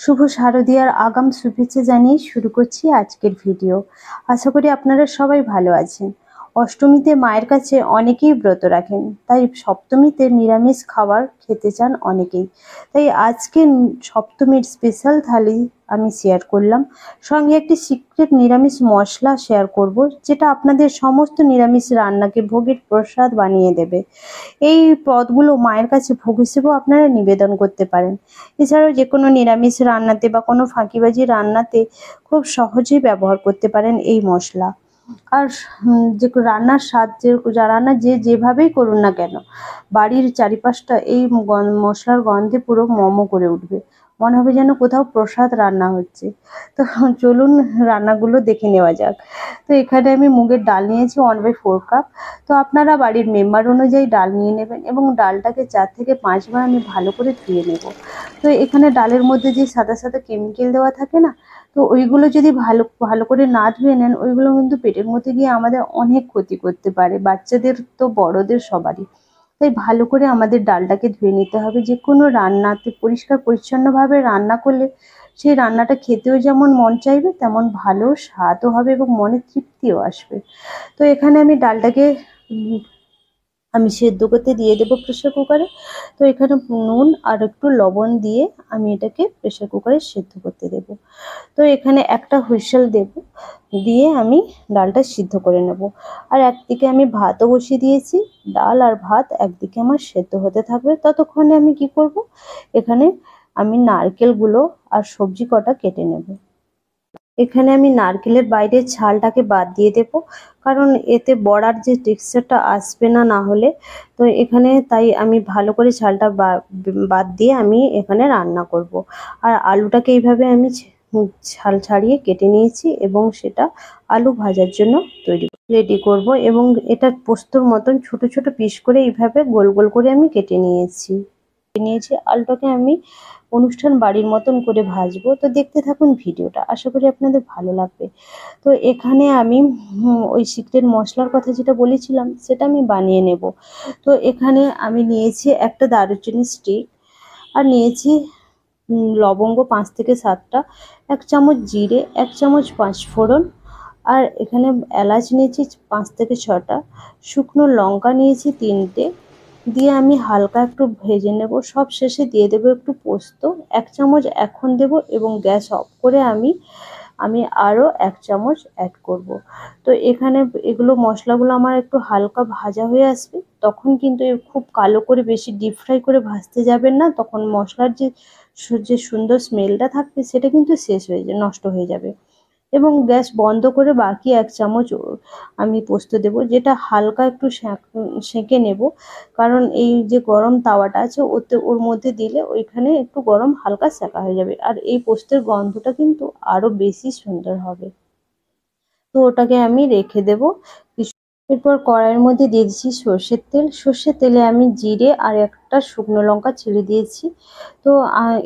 শুভ শারদীয়ার আগাম শুভেচ্ছা জানিয়ে শুরু করছি আজকের ভিডিও। আশা করি আপনারা সবাই ভালো আছেন। অষ্টমীতে মায়ের কাছে অনেকেই ব্রত রাখেন, তাই সপ্তমীতে নিরামিষ খাবার খেতে চান অনেকেই। তাই আজকে সপ্তমীর স্পেশাল থালি আমি শেয়ার করলাম, সঙ্গে একটি সিক্রেট নিরামিষ মশলা শেয়ার করব, যেটা আপনাদের সমস্ত নিরামিষ রান্নাকে ভোগের প্রসাদ বানিয়ে দেবে। এই পদগুলো মায়ের কাছে ভোগ হিসেবেও আপনারা নিবেদন করতে পারেন। এছাড়াও যে কোনো নিরামিষ রান্নাতে বা কোনো ফাঁকিবাজি রান্নাতে খুব সহজেই ব্যবহার করতে পারেন এই মশলা। আর যে রান্নার স্বাদ রান্না যেভাবেই করুন না কেন, বাড়ির চারিপাশটা এই মশলার গন্ধে পুরো করে উঠবে। মনে হবে যেন কোথাও প্রসাদ রান্না হচ্ছে। তো চলুন রান্নাগুলো দেখে নেওয়া যাক। তো এখানে আমি মুগের ডাল নিয়েছি 1/4 কাপ। তো আপনারা বাড়ির মেম্বার অনুযায়ী ডাল নিয়ে নেবেন এবং ডালটাকে 4 থেকে 5 বার আমি ভালো করে ধুয়ে নেব। তো এখানে ডালের মধ্যে যে সাদা সাদা কেমিক্যাল দেওয়া থাকে না, তো ওইগুলো যদি ভালো করে না ধুয়ে নেন, ওইগুলো কিন্তু পেটের মধ্যে গিয়ে আমাদের অনেক ক্ষতি করতে পারে, বাচ্চাদের তো বড়দের সবারই। তাই ভালো করে আমাদের ডালটাকে ধুয়ে নিতে হবে। যে কোনো রান্নাতে পরিষ্কার পরিচ্ছন্নভাবে রান্না করলে সেই রান্নাটা খেতেও যেমন মন চাইবে, তেমন ভালো স্বাদও হবে এবং মনে তৃপ্তিও আসবে। তো এখানে আমি ডালটাকে আমি সেদ্ধ করতে দিয়ে দেবো প্রেসার কুকারে। তো এখানে নুন আর একটু লবণ দিয়ে আমি এটাকে প্রেসার কুকারে সেদ্ধ করতে দেব। তো এখানে একটা হুইসেল দেব, দিয়ে আমি ডালটা সিদ্ধ করে নেব। আর একদিকে আমি ভাতও বসিয়ে দিয়েছি। ডাল আর ভাত একদিকে আমার সেদ্ধ হতে থাকবে। ততক্ষণে আমি কি করব, এখানে আমি নারকেলগুলো আর সবজি কটা কেটে নেব। এখানে আমি নারকেলের বাইরের ছালটাকে বাদ দিয়ে দেব, কারণ এতে বড়ার যে টেক্সচারটা আসবে না না হলে। তো এখানে তাই আমি ভালো করে ছালটা বাদ দিয়ে আমি এখানে রান্না করব। আর আলুটাকে এইভাবে আমি ছাল ছাড়িয়ে কেটে নিয়েছি এবং সেটা আলু ভাজার জন্য রেডি করব। এবং এটা পোস্তর মতন ছোট ছোট পিস করে এইভাবে গোল গোল করে আমি কেটে নিয়েছি। আলুটাকে আমি অনুষ্ঠান বাড়ির মতন করে ভাজবো। তো দেখতে থাকুন ভিডিওটা, আশা করি আপনাদের ভালো লাগবে। তো এখানে আমি ওই সিক্রেট মশলার কথা যেটা বলেছিলাম সেটা আমি বানিয়ে নেব। তো এখানে আমি নিয়েছি একটা দারুচিনি স্টিক, আর নিয়েছি লবঙ্গ 5 থেকে 7টা, 1 চামচ জিরে, 1 চামচ পাঁচফোড়ন, আর এখানে এলাচ নিয়েছি 5 থেকে 6টা, শুকনো লঙ্কা নিয়েছি 3টে, দিয়ে আমি হালকা একটু ভেজে নেব। সব শেষে দিয়ে দেবো একটু পোস্ত, 1 চামচ এখন দেব এবং গ্যাস অফ করে আমি আরও 1 চামচ অ্যাড করব। তো এখানে এগুলো মশলাগুলো আমার একটু হালকা ভাজা হয়ে আসবে, তখন কিন্তু খুব কালো করে বেশি ডিপ ফ্রাই করে ভাজতে যাবেন না, তখন মশলার যে সুন্দর স্মেলটা থাকবে সেটা কিন্তু নষ্ট হয়ে যাবে। এবং গ্যাস বন্ধ করে বাকি 1 চামচ আমি পোস্ত দেব, যেটা হালকা একটু সেঁকে নেব, কারণ এই যে গরম তাওয়াটা আছে ওর মধ্যে দিলে ওইখানে একটু গরম হালকা সেঁকা হয়ে যাবে, আর এই পোস্তের গন্ধটা কিন্তু আরো বেশি সুন্দর হবে। তো ওটাকে আমি রেখে দেব। এরপর কড়াইয়ের মধ্যে দিয়ে দিচ্ছি সর্ষের তেল। সর্ষের তেলে আমি জিরে আর একটা শুকনো লঙ্কা ছেড়ে দিয়েছি। তো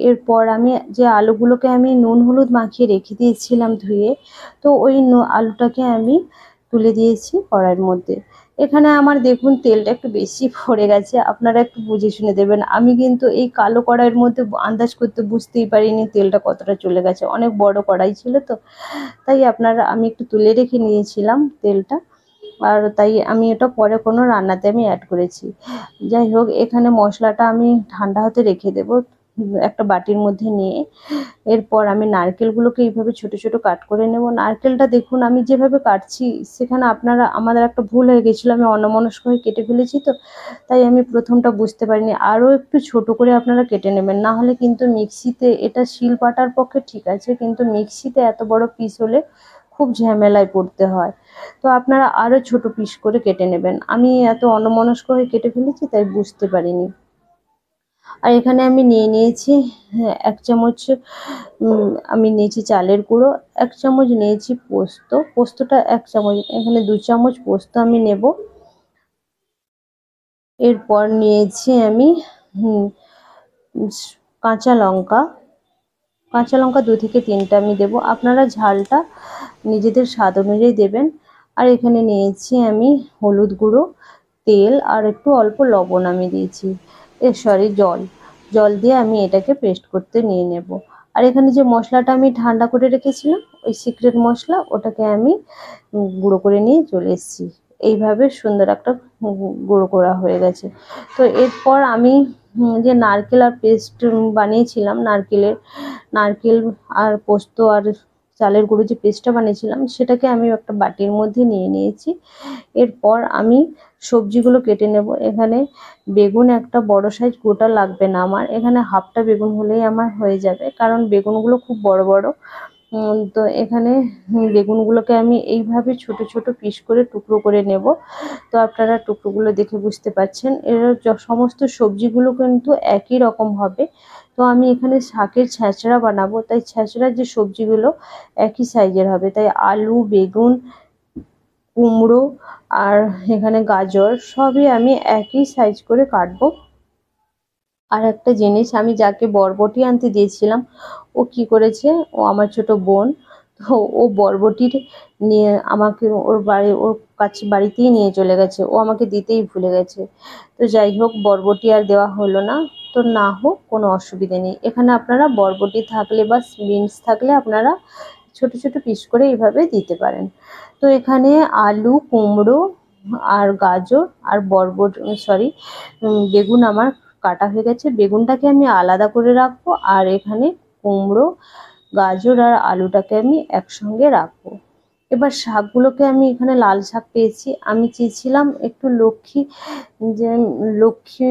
এরপর আমি যে আলুগুলোকে আমি নুন হলুদ মাখিয়ে রেখে দিয়েছিলাম ধুয়ে, তো ওই আলুটাকে আমি তুলে দিয়েছি কড়াইয়ের মধ্যে। এখানে আমার দেখুন তেলটা একটু বেশি পড়ে গেছে, আপনারা একটু বুঝে শুনে দেবেন। আমি কিন্তু এই কালো কড়াইয়ের মধ্যে আন্দাজ করতে বুঝতেই পারিনি তেলটা কতটা চলে গেছে, অনেক বড় কড়াই ছিল তো, তাই আমি একটু তুলে রেখে নিয়েছিলাম তেলটা, আর তাই আমি এটা পরে কোনো রান্নাতে আমি অ্যাড করেছি। যাই হোক, এখানে মশলাটা আমি ঠান্ডা হতে রেখে দেব একটা বাটির মধ্যে নিয়ে। এরপর আমি নারকেলগুলোকে এইভাবে ছোট ছোট কাট করে নেব। নারকেলটা দেখুন আমি যেভাবে কাটছি, সেখানে আমাদের একটা ভুল হয়ে গেছিলো, আমি অন্যমনস্ক হয়ে কেটে ফেলেছি, তো তাই আমি প্রথমটা বুঝতে পারিনি। আরও একটু ছোট করে আপনারা কেটে নেবেন, না হলে কিন্তু মিক্সিতে এটা শিল পাটার পক্ষে ঠিক আছে, কিন্তু মিক্সিতে এত বড় পিস হলে খুব ঝামেলায় পড়তে হয়। তো আপনারা আরও ছোট পিস করে কেটে নেবেন। আমি এত অন্যমনস্ক হয়ে কেটে ফেলেছি তাই বুঝতে পারিনি। আর এখানে আমি নিয়ে নিয়েছি 1 চামচ আমি নিয়েছি চালের গুঁড়ো, 1 চামচ নিয়েছি পোস্তটা 1 চামচ, এখানে 2 চামচ পোস্ত আমি নেব। এরপর নিয়েছি আমি কাঁচা লঙ্কা 2 থেকে 3টা আমি দেব, আপনারা ঝালটা নিজেদের স্বাদ অনুযায়ী দেবেন। আর এখানে নিয়েছি আমি হলুদ গুঁড়ো, তেল আর একটু অল্প লবণ আমি দিয়েছি, জল দিয়ে আমি এটাকে পেস্ট করতে নিয়ে নেব। আর এখানে যে মশলাটা আমি ঠান্ডা করে রেখেছিলাম, ওই সিক্রেট মশলা, ওটাকে আমি গুঁড়ো করে নিয়ে চলে এসেছি। এইভাবে সুন্দর একটা গুঁড়ো করা হয়ে গেছে। তো এরপর আমি যে নারকেল আর পেস্ট বানিয়েছিলাম, নারকেল আর পোস্ত আর চালের গুঁড়ো যে পেস্টটা বানিয়েছিলাম, সেটাকে আমি একটা বাটির মধ্যে নিয়ে নিয়েছি। এরপর আমি সবজিগুলো কেটে নেব। এখানে বেগুন একটা বড় সাইজ গোটা লাগবে না আমার, এখানে হাফটা বেগুন হলেই আমার হয়ে যাবে, কারণ বেগুনগুলো খুব বড় বড়। তো এখানে বেগুনগুলোকে আমি এইভাবে ছোট ছোট পিস করে টুকরো করে নেব। তো আপনারা টুকরোগুলো দেখে বুঝতে পারছেন, এর সমস্ত সবজিগুলো কিন্তু একই রকম হবে। তো আমি এখানে শাকের ছ্যাঁচড়া বানাবো, তাই ছ্যাঁচড়ার যে সবজিগুলো একই সাইজের হবে, তাই আলু, বেগুন, কুমড়ো আর এখানে গাজর সবই আমি একই সাইজ করে কাটবো। আর একটা জিনিস, আমি যাকে বরবটি আনতে দিয়েছিলাম, ও কি করেছে, ও আমার ছোট বোন, তো ও বরবটির নিয়ে আমাকে ওর কাছে বাড়িতেই নিয়ে চলে গেছে, ও আমাকে দিতেই ভুলে গেছে। তো যাই হোক, বরবটি আর দেওয়া হলো না। তো না হোক, কোনো অসুবিধে নেই। এখানে আপনারা বরবটি থাকলে বা বিনস থাকলে আপনারা ছোট ছোট পিস করে এইভাবে দিতে পারেন। তো এখানে আলু, কুমড়ো আর গাজর আর বেগুন আমার কাটা হয়ে গেছে। বেগুনটাকে আমি আলাদা করে রাখবো, আর এখানে কুমড়ো, গাজর আর আলুটাকে আমি একসঙ্গে রাখবো। এবার শাকগুলোকে আমি এখানে লাল শাক পেয়েছি, আমি চেয়েছিলাম একটু যে লক্ষ্মী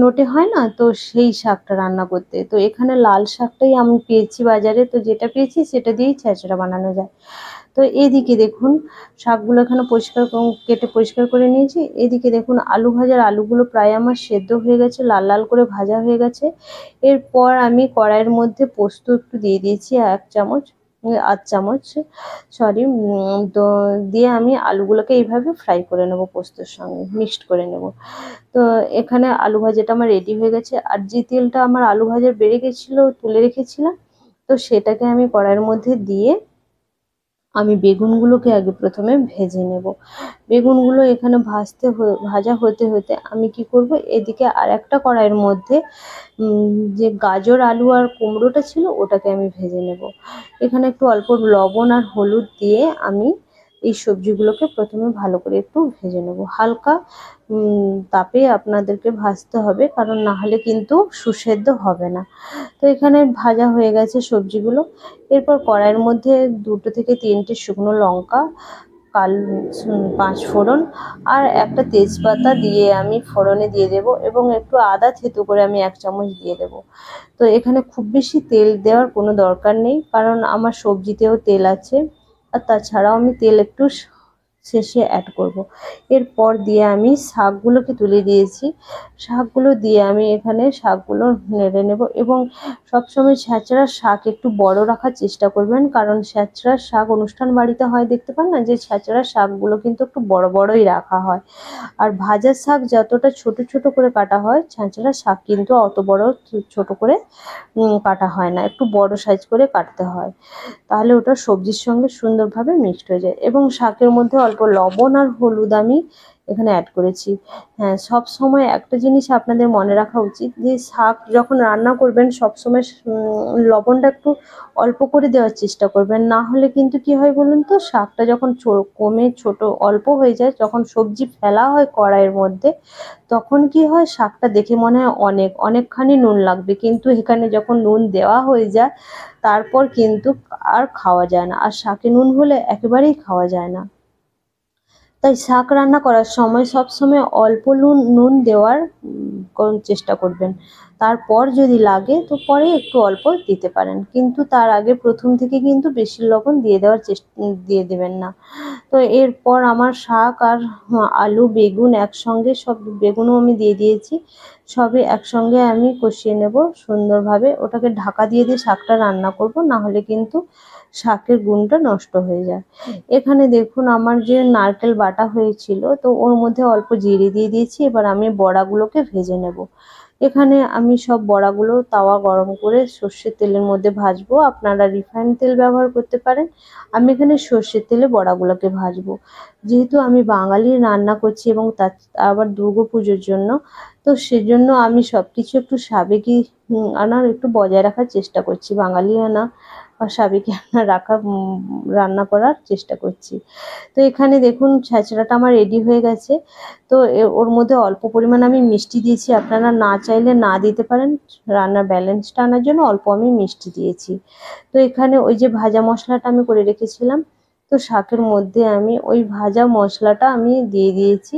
নোটে হয় না, তো সেই শাকটা রান্না করতে। তো এখানে লাল শাকটাই আমি পেয়েছি বাজারে, তো যেটা পেয়েছি সেটা দিয়েই ছ্যাঁচড়া বানানো যায়। তো এদিকে দেখুন, শাকগুলো এখানে কেটে পরিষ্কার করে নিয়েছি। এদিকে দেখুন, আলু ভাজার আলুগুলো প্রায় আমার সেদ্ধ হয়ে গেছে, লাল লাল করে ভাজা হয়ে গেছে। এরপর আমি কড়াইয়ের মধ্যে পোস্ত একটু দিয়ে দিয়েছি, 1 চামচ, সরি। তো দিয়ে আমি আলুগুলোকে এইভাবে ফ্রাই করে নেব, পোস্তর সঙ্গে মিক্সড করে নেব। তো এখানে আলু ভাজাটা আমার রেডি হয়ে গেছে। আর যে তেলটা আমার আলু ভাজার বেড়ে গেছিলো তুলে রেখেছিলাম, তো সেটাকে আমি কড়াইয়ের মধ্যে দিয়ে আমি বেগুনগুলোকে আগে প্রথমে ভেজে নেব। বেগুনগুলো এখানে ভাজা হতে হতে আমি কি করব, এদিকে আর একটা কড়াইয়ের মধ্যে যে গাজর, আলু আর কুমড়োটা ছিল, ওটাকে আমি ভেজে নেব। এখানে একটু অল্প লবণ আর হলুদ দিয়ে আমি এই সবজিগুলোকে প্রথমে ভালো করে একটু ভেজে নেব। হালকা তাপে আপনাদেরকে ভাজতে হবে, কারণ না হলে কিন্তু সুসেদ্ধ হবে না। তো এখানে ভাজা হয়ে গেছে সবজিগুলো। এরপর কড়াইয়ের মধ্যে 2 থেকে 3টে শুকনো লঙ্কা, 5 ফোড়ন আর একটা তেজপাতা দিয়ে আমি ফোড়নে দিয়ে দেব, এবং একটু আদা থেতো করে আমি 1 চামচ দিয়ে দেব। তো এখানে খুব বেশি তেল দেওয়ার কোনো দরকার নেই, কারণ আমার সবজিতেও তেল আছে, আর তাছাড়াও আমি তেল একটু শেষে অ্যাড করব। এরপর দিয়ে আমি শাকগুলোকে তুলে দিয়েছি, শাকগুলো দিয়ে আমি এখানে শাকগুলো নেড়ে নেব। এবং সবসময় ছ্যাঁচড়ার শাক একটু বড় রাখার চেষ্টা করবেন, কারণ ছ্যাঁচড়ার শাক অনুষ্ঠান বাড়িতে হয়, দেখতে পান না, যে ছ্যাঁচড়ার শাকগুলো কিন্তু একটু বড় বড়ই রাখা হয়। আর ভাজার শাক যতটা ছোট ছোট করে কাটা হয়, ছ্যাঁচড়ার শাক কিন্তু অত বড় ছোট করে কাটা হয় না, একটু বড় সাইজ করে কাটতে হয়, তাহলে ওটা সবজির সঙ্গে সুন্দরভাবে মিক্সড হয়ে যায়। এবং শাকের মধ্যে অল্প লবণ আর হলুদ আমি এখানে অ্যাড করেছি। হ্যাঁ, সব সময় একটা জিনিস আপনাদের মনে রাখা উচিত, যে শাক যখন রান্না করবেন সবসময় লবণটা একটু অল্প করে দেওয়ার চেষ্টা করবেন, না হলে কিন্তু কি হয় বলুন তো, শাকটা যখন অল্প হয়ে যায়, যখন সবজি ফেলা হয় কড়াইয়ের মধ্যে, তখন কি হয়, শাকটা দেখে মনে হয় অনেকখানি নুন লাগবে, কিন্তু এখানে যখন নুন দেওয়া হয়ে যায়, তারপর কিন্তু আর খাওয়া যায় না, আর শাকে নুন হলে একেবারেই খাওয়া যায় না। তাই শাক রান্না করার সময় সবসময় অল্প নুন দেওয়ার চেষ্টা করবেন। তারপর যদি লাগে তো পরে একটু অল্প দিতে পারেন, কিন্তু তার আগে প্রথম থেকে কিন্তু বেশি লবণ দিয়ে দেবেন না। তো এরপর আমার শাক আর আলু, বেগুন একসঙ্গে, সব বেগুনও আমি দিয়ে দিয়েছি, সবই একসঙ্গে আমি কষিয়ে নেব সুন্দরভাবে। ওটাকে ঢাকা দিয়ে শাকটা রান্না করব, না হলে কিন্তু শাকের গুণটা নষ্ট হয়ে যায়। এখানে দেখুন, আমার যে নারকেল বাটা হয়েছিল, তো ওর মধ্যে অল্প জিরে দিয়ে দিয়েছি। এবার আমি বড়াগুলোকে ভেজে নেব। এখানে আমি সব বড়াগুলো তাওয়া গরম করে সর্ষের তেলের মধ্যে ভাজবো। আপনারা রিফাইন তেল ব্যবহার করতে পারেন, আমি এখানে সর্ষের তেলে বড়াগুলোকে ভাজবো। যেহেতু আমি বাঙালি রান্না করছি এবং তার আবার দুর্গাপুজোর জন্য, তো সেজন্য আমি সবকিছু একটু সাবেকি আনার একটু বজায় রাখার চেষ্টা করছি, বাঙালি আনা বা সাবেকি আনা রাখা রান্না করার চেষ্টা করছি। তো এখানে দেখুন ছ্যাঁচড়াটা আমার রেডি হয়ে গেছে। তো ওর মধ্যে অল্প পরিমাণ আমি মিষ্টি দিয়েছি, আপনারা না চাইলে না দিতে পারেন, রান্নার ব্যালেন্সটা আনার জন্য অল্প আমি মিষ্টি দিয়েছি। তো এখানে ওই যে ভাজা মশলাটা আমি করে রেখেছিলাম, তো শাকের মধ্যে আমি ওই ভাজা মশলাটা আমি দিয়ে দিয়েছি।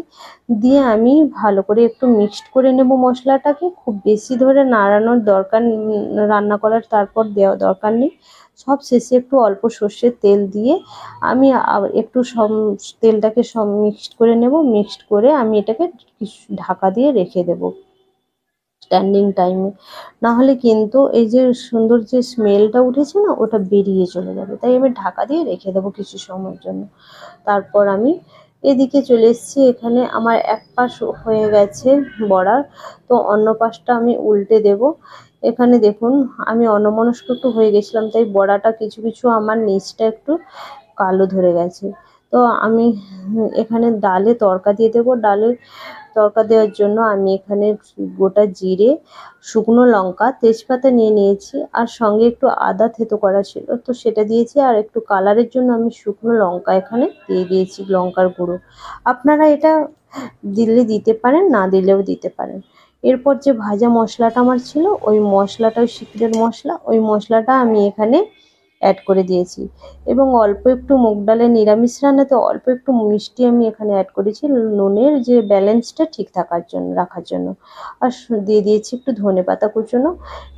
দিয়ে আমি ভালো করে একটু মিক্সড করে নেব মশলাটাকে, খুব বেশি ধরে নাড়ানোর দরকার, রান্না করার তারপর দেওয়া দরকার নেই। সব শেষে একটু অল্প সর্ষের তেল দিয়ে আমি একটু সব তেলটাকে সব মিক্সড করে নেব। মিক্সড করে আমি এটাকে কিছু ঢাকা দিয়ে রেখে দেব স্ট্যান্ডিং টাইমে, না হলে কিন্তু এই যে সুন্দর যে স্মেলটা উঠেছে না, ওটা বেরিয়ে চলে যাবে। তাই আমি ঢাকা দিয়ে রেখে দেবো কিছু সময়ের জন্য। তারপর আমি এদিকে চলে এসেছি, এখানে আমার এক পাশ হয়ে গেছে বড়ার, তো অন্য পাশটা আমি উল্টে দেব। এখানে দেখুন আমি অন্যমনস্ক একটু হয়ে গেছিলাম, তাই বড়াটা কিছু কিছু আমার নিচটা একটু কালো ধরে গেছে। তো আমি এখানে ডালে তড়কা দিয়ে দেবো। ডালে তড়কা দেওয়ার জন্য আমি এখানে গোটা জিরে, শুকনো লঙ্কা, তেজপাতা নিয়ে নিয়েছি, আর সঙ্গে একটু আদা থেতো করা ছিল, তো সেটা দিয়েছি। আর একটু কালারের জন্য আমি শুকনো লঙ্কা এখানে দিয়ে দিয়েছি, লঙ্কার গুঁড়ো। আপনারা এটা দিলে দিতে পারেন, না দিলেও দিতে পারেন। এরপর যে ভাজা মশলাটা আমার ছিল, ওই মশলাটা, ওই সিক্রেট মশলা, ওই মশলাটা আমি এখানে অ্যাড করে দিয়েছি। এবং অল্প একটু মুগ ডালের নিরামিষ রান্নাতে অল্প একটু মিষ্টি আমি এখানে অ্যাড করেছি, নুনের যে ব্যালেন্সটা ঠিক থাকার জন্য, রাখার জন্য। আর দিয়ে দিয়েছি একটু ধনেপাতা কুচনো।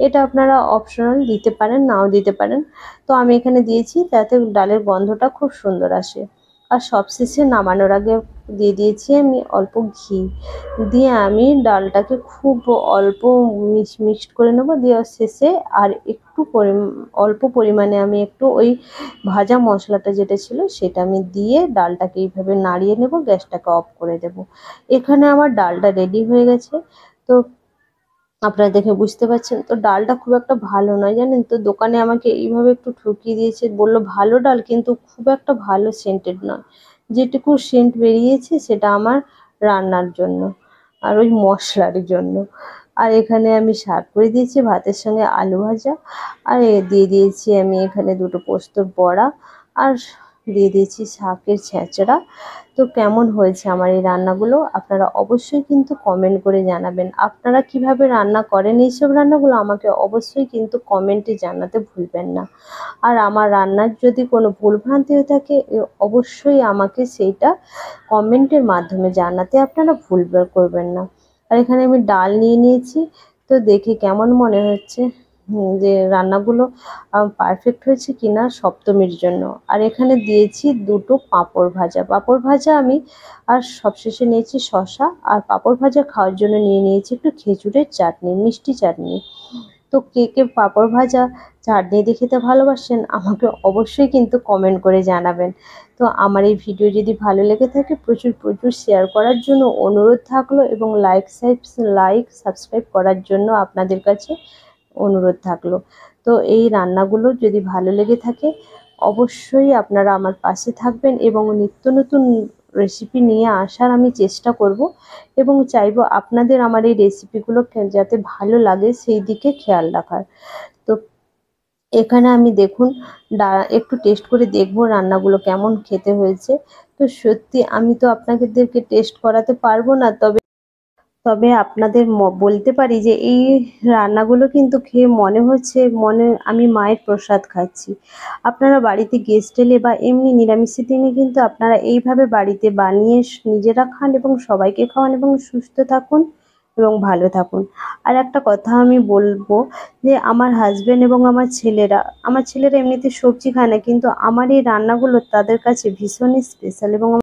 এটা আপনারা অপশনাল, দিতে পারেন নাও দিতে পারেন, তো আমি এখানে দিয়েছি, তাতে ডালের গন্ধটা খুব সুন্দর আসে। আর সবশেষে নামানোর আগে দিয়ে দিয়েছি আমি অল্প ঘি। দিয়ে আমি ডালটাকে খুব অল্প মিক্সড করে নেবো। দিয়ে শেষে আর একটু অল্প পরিমাণে আমি একটু ওই ভাজা মশলাটা যেটা ছিল সেটা আমি দিয়ে ডালটাকে এইভাবে নাড়িয়ে নেব, গ্যাসটাকে অফ করে দেব। এখানে আমার ডালটা রেডি হয়ে গেছে। তো আপনারা দেখে বুঝতে পারছেন, তো ডালটা খুব একটা ভালো নয় জানেন তো, দোকানে আমাকে এইভাবে একটু ঠকিয়ে দিয়েছে, বললো ভালো ডাল, কিন্তু খুব একটা ভালো সেন্টেড নয়। যেটুকু সেন্ট বেরিয়েছে সেটা আমার রান্নার জন্য আর ওই মশলার জন্য। আর এখানে আমি সার্ভ করে দিয়েছি ভাতের সঙ্গে আলু ভাজা, আর দিয়ে দিয়েছি আমি এখানে দুটো পোস্তর বড়া, আর দিয়ে দিয়েছি শাকের ছ্যাঁচড়া। তো কেমন হয়েছে আমার এই রান্নাগুলো আপনারা অবশ্যই কিন্তু কমেন্ট করে জানাবেন। আপনারা কিভাবে রান্না করেন এইসব রান্নাগুলো আমাকে অবশ্যই কিন্তু কমেন্টে জানাতে ভুলবেন না। আর আমার রান্নার যদি কোনো ভুলভ্রান্তি হয়ে থাকে অবশ্যই আমাকে সেইটা কমেন্টের মাধ্যমে জানাতে আপনারা ভুল করবেন না। আর এখানে আমি ডাল নিয়ে নিয়েছি, তো দেখে কেমন মনে হচ্ছে যে রান্নাগুলো পারফেক্ট হয়েছে কিনা সপ্তমীর জন্য। আর এখানে দিয়েছি দুটো পাঁপড় ভাজা। পাঁপড় ভাজা আমি আর সবশেষে নিয়েছি শসা, আর পাঁপড় ভাজা খাওয়ার জন্য নিয়ে নিয়েছি একটু খেজুরের চাটনি, মিষ্টি চাটনি। তো কে কে পাঁপড় ভাজা চাটনি দিয়ে খেতে ভালোবাসেন আমাকে অবশ্যই কিন্তু কমেন্ট করে জানাবেন। তো আমার এই ভিডিও যদি ভালো লেগে থাকে প্রচুর প্রচুর শেয়ার করার জন্য অনুরোধ থাকলো, এবং লাইক সাবস্ক্রাইব করার জন্য আপনাদের কাছে অনুরোধ থাকলো। তো এই রান্নাগুলো যদি ভালো লেগে থাকে অবশ্যই আপনারা আমার পাশে থাকবেন, এবং নিত্য নতুন রেসিপি নিয়ে আসার আমি চেষ্টা করব, এবং চাইবো আপনাদের আমার এই রেসিপিগুলো যাতে ভালো লাগে সেই দিকে খেয়াল রাখার। তো এখানে আমি দেখুন একটু টেস্ট করে দেখবো রান্নাগুলো কেমন খেতে হয়েছে। তো সত্যি আমি তো আপনাদেরকে টেস্ট করাতে পারবো না, তবে তবে আপনাদের বলতে পারি যে এই রান্নাগুলো কিন্তু খেয়ে মনে হচ্ছে আমি মায়ের প্রসাদ খাচ্ছি। আপনারা বাড়িতে গেস্ট এলে বা এমনি নিরামিষের দিনে কিন্তু আপনারা এইভাবে বাড়িতে বানিয়ে নিজেরা খান এবং সবাইকে খাওয়ান, এবং সুস্থ থাকুন এবং ভালো থাকুন। আর একটা কথা আমি বলবো যে আমার হাজবেন্ড এবং আমার ছেলেরা এমনিতে সবজি খায় না, কিন্তু আমার এই রান্নাগুলো তাদের কাছে ভীষণই স্পেশাল, এবং